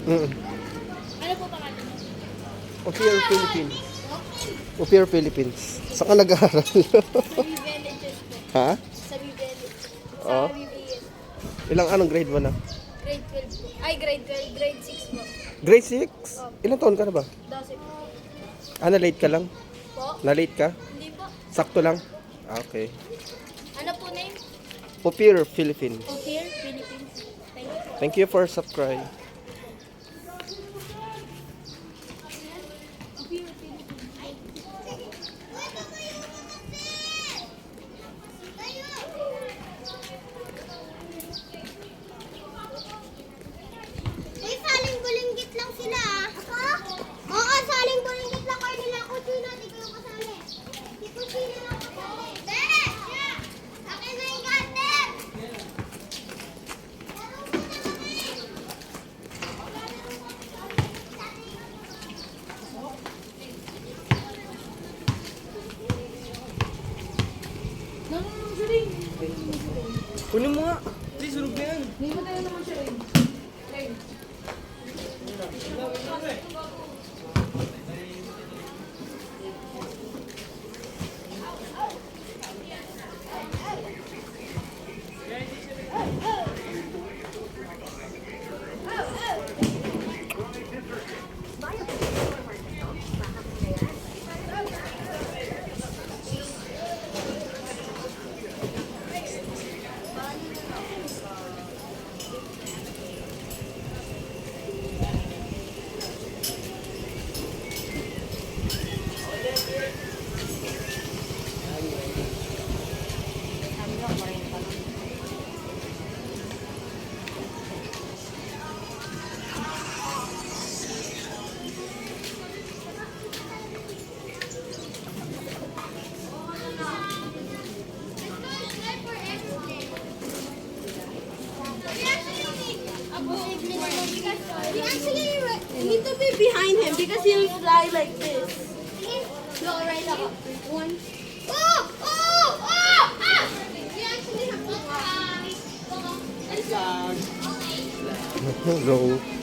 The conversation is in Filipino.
Mm. Ano po pangalan mo? Opier Philippines. Opier Philippines. Saan ka nag-aaral? Sa Villages po. Ha? Sa Villages. Sa Oo. VBS. Ilang anong grade mo na? Grade 12 po. Ay, grade 12. Grade 6 po. Grade 6? Ilang taon ka na ba? 12 po. Ah, na-late ka lang? Po? Na-late ka? Hindi po. Sakto lang? Ah, okay. Ano po name? Opier Philippines. Ophir, Philippines. Thank you. Thank you for subscribe. Ophir, Philippines. Eh, saling bulinggit lang sila ah. Ako? Oo, saling bulinggit lang kayo nila. Kusina, di kayo kasali. Di kusina lang kasali. Bere! Akin na yung garden! Kunin mo nga. Please, sunog na yan. Hindi mo tayo naman siya rin. We actually need to be behind him because he'll fly like this. Go right up. One. Oh! Oh! Oh! Ah! We actually have to fly. Hello.